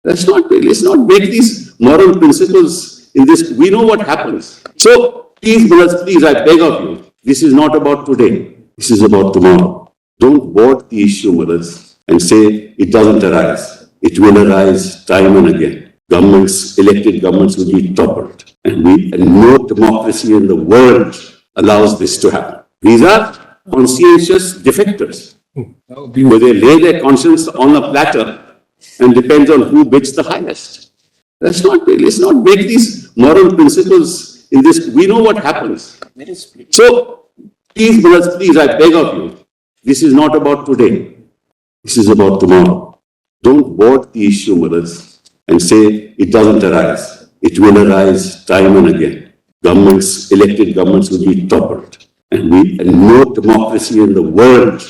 Let's not make these moral principles in this. We know what happens. So please, brothers, please, I beg of you, this is not about today. This is about tomorrow. Don't board the issue, brothers, and say it doesn't arise. It will arise time and again. Governments, elected governments will be toppled. And no democracy in the world allows this to happen. These are conscientious defectors, where they lay their conscience on a platter and depends on who bids the highest. Let's not make these moral principles in this. We know what happens. So, please, brothers, please, I beg of you, this is not about today. This is about tomorrow. Don't board the issue, brothers, and say it doesn't arise. It will arise time and again. Governments, elected governments will be toppled. And no democracy in the world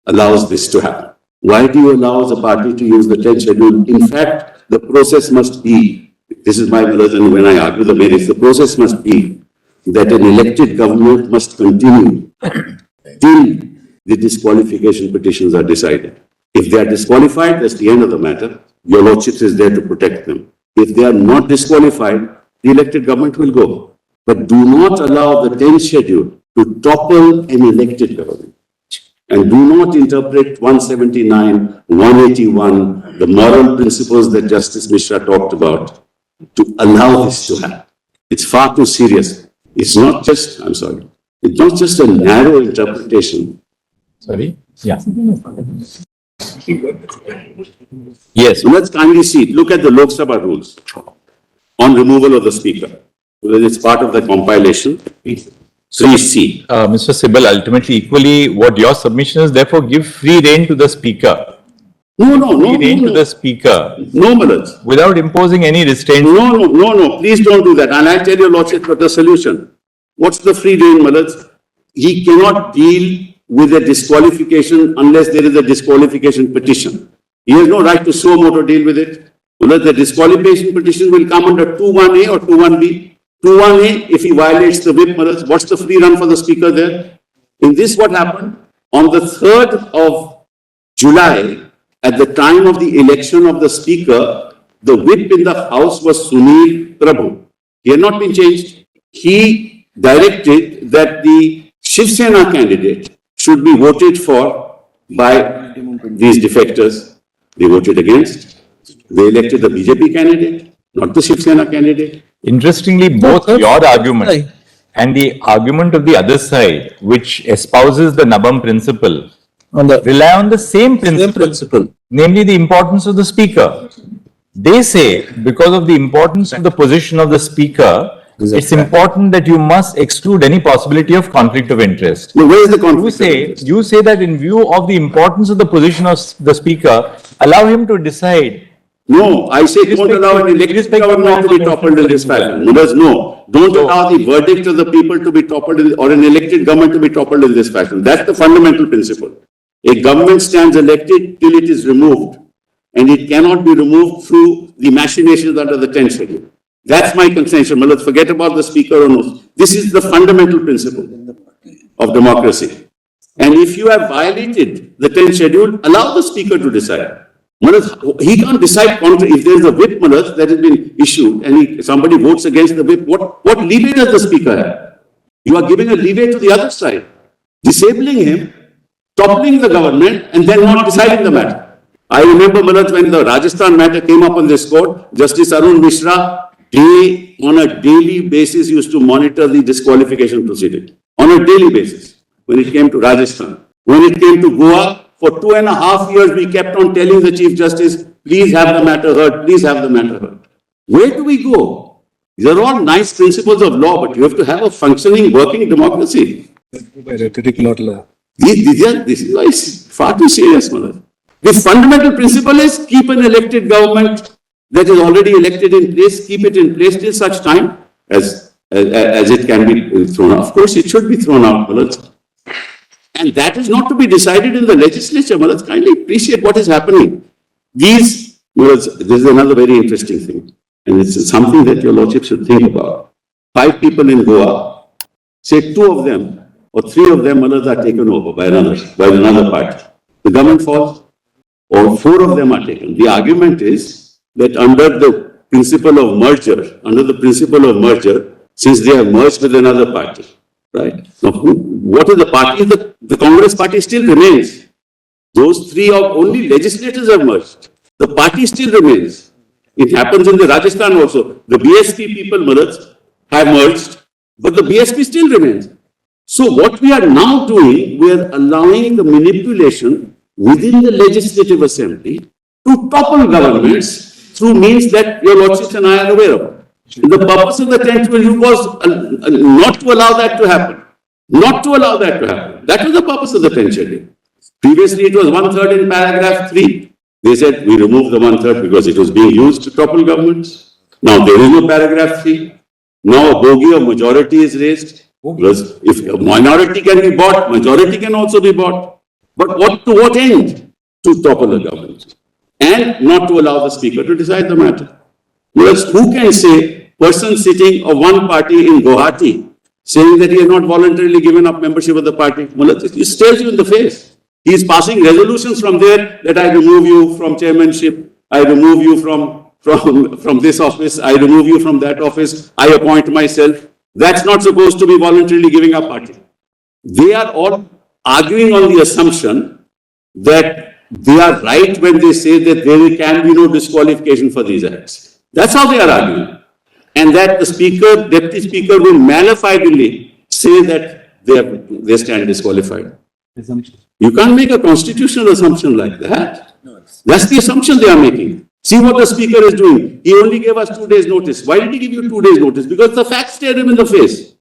allows this to happen. Why do you allow the party to use the 10th schedule? In fact, the process must be, this is my brothers, and when I argue the merits, the process must be that an elected government must continue till the disqualification petitions are decided. If they are disqualified, that's the end of the matter. Your lordship is there to protect them. If they are not disqualified, the elected government will go. But do not allow the 10th schedule to topple an elected government. And do not interpret 179, 181, the moral principles that Justice Mishra talked about, to allow this to happen. It's far too serious. It's not just, it's not just a narrow interpretation. Sorry? Yeah. Yes. So let's kindly see it. Look at the Lok Sabha rules on removal of the speaker. Because it's part of the compilation. Please see. Mr. Sibal, ultimately, equally, what your submission is, therefore, give free rein to the speaker. No. Free rein to the speaker. No, Malaj. Without imposing any restraint. No. Please don't do that. And I tell your lordship the solution. What's the free rein, Malaj? He cannot deal with a disqualification unless there is a disqualification petition. He has no right to suo motu deal with it. Unless the disqualification petition will come under 2.1a or 2.1b. 2.1a, if he violates the whip, what's the free run for the speaker there? In this, what happened? On the 3rd of July, at the time of the election of the speaker, the whip in the house was Sunil Prabhu. He had not been changed. He directed that the Shiv Sena candidate should be voted for by these defectors. They voted against. They elected the BJP candidate, not the Shiv Sena candidate. Interestingly, both your argument and the argument of the other side, which espouses the Nabam principle, rely on the same principle, namely the importance of the speaker. They say, because of the importance of the position of the speaker, it's important that you must exclude any possibility of conflict of interest. No, where is the conflict of interest? You say that in view of the importance of the position of the speaker, allow him to decide. No, I say don't allow an elected government to be toppled in this fashion. No, don't allow the verdict of the people to be toppled or an elected government to be toppled in this fashion. That's the fundamental principle. A government stands elected till it is removed, and it cannot be removed through the machinations under the 10th schedule. That's my contention. Let's forget about the speaker or no. This is the fundamental principle of democracy. And if you have violated the 10th schedule, allow the speaker to decide. He can't decide contrary. If there is a whip that has been issued and somebody votes against the whip, what leeway does the speaker have? You are giving a leeway to the other side, disabling him, toppling the government, and then not deciding the matter. I remember, when the Rajasthan matter came up on this court, Justice Arun Mishra, on a daily basis, used to monitor the disqualification proceeding. On a daily basis, when it came to Rajasthan. When it came to Goa, for 2.5 years, we kept on telling the Chief Justice, please have the matter heard, please have the matter heard. Where do we go? These are all nice principles of law, but you have to have a functioning, working democracy. Rhetoric, not law. This is why it's far too serious, Mother. The fundamental principle is keep an elected government that is already elected in place, keep it in place till such time as it can be thrown out. Of course, it should be thrown out, Mother. And that is not to be decided in the legislature. Let's kindly appreciate what is happening. This is another very interesting thing. And it's something that your lordship should think about. 5 people in Goa, say 2 of them or 3 of them are taken over by another party. The government falls, or 4 of them are taken. The argument is that under the principle of merger, since they have merged with another party, right? Now, what is the party? The Congress party still remains. Those three of only legislators have merged. The party still remains. It happens in the Rajasthan also. The BSP people, Maharaj, have merged, but the BSP still remains. So what we are now doing, we are allowing the manipulation within the legislative assembly to topple governments through means that your lordships and I are aware of. The purpose of the 10th schedule was not to allow that to happen. Not to allow that to happen. That was the purpose of the 10th schedule. Previously, it was 1/3 in paragraph 3. They said we removed the 1/3 because it was being used to topple governments. Now there is no paragraph 3. Now a bogey of majority is raised. Because if a minority can be bought, majority can also be bought. But to what end? To topple the government. And not to allow the speaker to decide the matter. Because who can say, person sitting of one party in Guwahati, saying that he has not voluntarily given up membership of the party? It stares you in the face. He is passing resolutions from there that I remove you from chairmanship, I remove you from this office, I remove you from that office, I appoint myself. That's not supposed to be voluntarily giving up party. They are all arguing on the assumption that they are right when they say that there can be no disqualification for these acts. That's how they are arguing. And that the speaker, deputy speaker will malafidly say that they stand disqualified. You can't make a constitutional assumption like that. That's the assumption they are making. See what the speaker is doing. He only gave us 2 days notice. Why did he give you 2 days notice? Because the facts stare him in the face.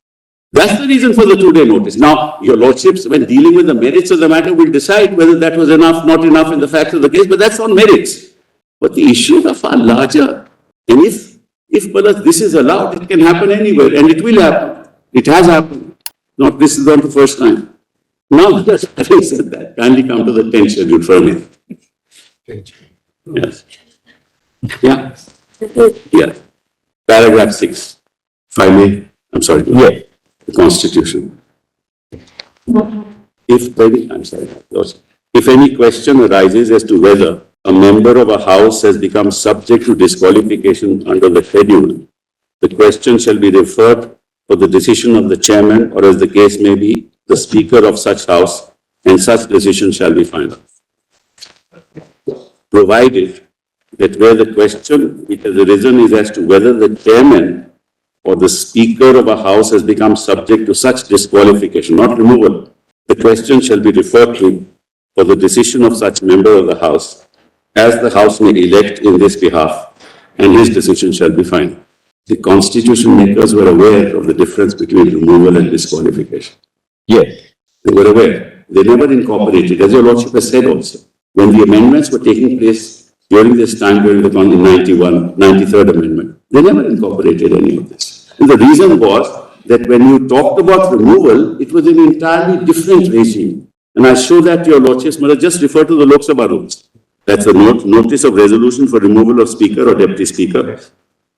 That's the reason for the 2-day notice. Now, your lordships, when dealing with the merits of the matter, will decide whether that was enough, not enough in the facts of the case, but that's on merits. But the issues are far larger. And if this is allowed, it can happen anywhere, and it will happen. It has happened. This is not the first time. Now, having said that, kindly come to the 10th schedule for me. Yes. Yeah. Yeah. Paragraph 6. Finally, I'm sorry. Yeah. The Constitution. If any question arises as to whether a member of a house has become subject to disqualification under the schedule, the question shall be referred for the decision of the chairman, or as the case may be, the speaker of such house, and such decision shall be final. Provided that where the question which has arisen is as to whether the chairman or the speaker of a house has become subject to such disqualification, not removal, the question shall be referred to for the decision of such member of the house, as the house may elect in this behalf, and his decision shall be final. The constitution makers were aware of the difference between removal and disqualification. Yes. They were aware. They never incorporated, as your lordship has said also, when the amendments were taking place during this time, during the 93rd amendment, they never incorporated any of this. And the reason was that when you talked about removal, it was an entirely different regime. And I show that to your lordships, just refer to the Lok Sabha rules. That's a notice of resolution for removal of speaker or deputy speaker.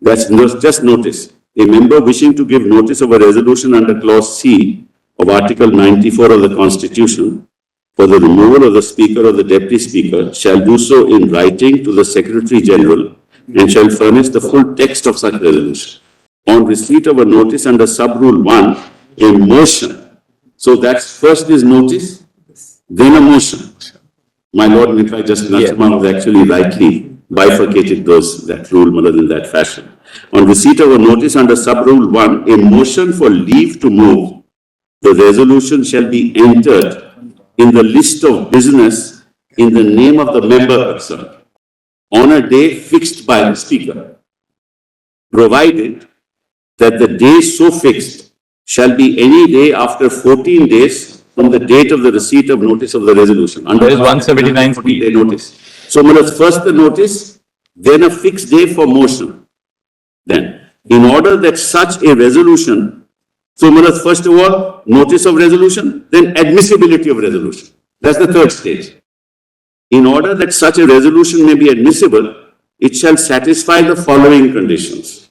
That's just notice. A member wishing to give notice of a resolution under clause C of Article 94 of the Constitution for the removal of the speaker or the deputy speaker shall do so in writing to the Secretary General and shall furnish the full text of such resolution. On receipt of a notice under sub-rule 1, a motion. So that's first is notice, then a motion. My lord, in fact, Justice Narasimhan has actually rightly bifurcated that rule in that fashion. On receipt of a notice under sub-rule 1, a motion for leave to move, the resolution shall be entered in the list of business in the name of the member concerned on a day fixed by the speaker, provided that the day so fixed shall be any day after 14 days from the date of the receipt of notice of the resolution. Under 179 day notice. So, first the notice, then a fixed day for motion. Then, in order that such a resolution, so first of all, notice of resolution, then admissibility of resolution. That's the third stage. In order that such a resolution may be admissible, it shall satisfy the following conditions.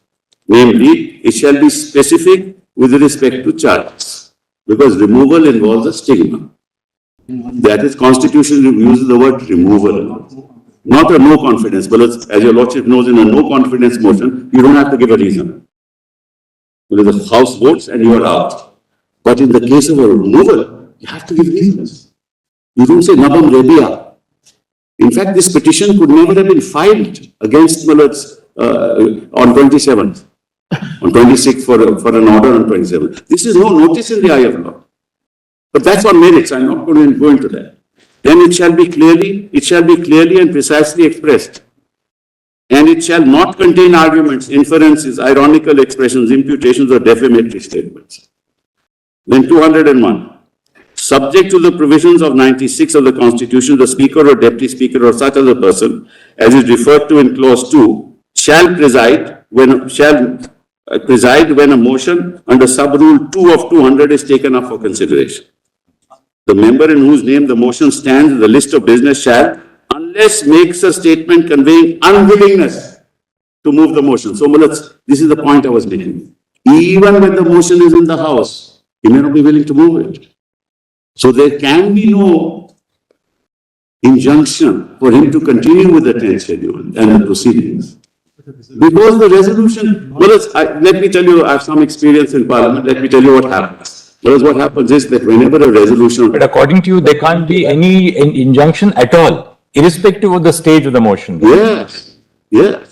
Namely, it shall be specific with respect to charges, because removal involves a stigma. That is, Constitution uses the word removal. not a no confidence, but as your lordship knows, in a no confidence motion, you don't have to give a reason. Well, the House votes and you are out. But in the case of a removal, you have to give reasons. You don't say nabam rebia. In fact, this petition could never have been filed against Mullah on 27th, on 26th for an order on 27th. This is no notice in the eye of law. But that's on merits. I'm not going to go into that. Then it shall be clearly and precisely expressed. And it shall not contain arguments, inferences, ironical expressions, imputations, or defamatory statements. Then 201. Subject to the provisions of 96 of the Constitution, the Speaker or Deputy Speaker or such other person, as is referred to in Clause 2, shall preside when a motion under Sub-Rule 2 of 200 is taken up for consideration. The member in whose name the motion stands in the list of business shall, unless makes a statement conveying unwillingness to move the motion. So, this is the point I was making. Even when the motion is in the House, he may not be willing to move it. So, there can be no injunction for him to continue with the 10th schedule and the proceedings. Because the resolution, let me tell you, I have some experience in Parliament, let me tell you what happens. Whereas what happens is that whenever a resolution... But according to you, there can't be any injunction at all, irrespective of the stage of the motion. Yes,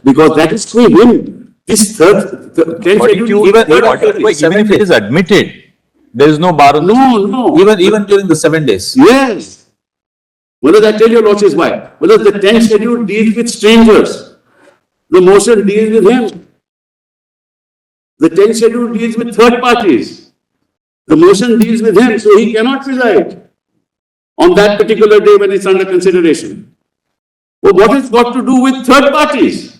because that is free will. This third 10th schedule... Even if it is admitted, there is no bar on No. Even during the 7 days. Yes. Well, I tell your lordships why. Well, the 10th schedule deals with strangers. The motion deals with him. The 10th schedule deals with third parties. The motion deals with him, so he cannot preside on that particular day when it's under consideration. Well, what has got to do with third parties?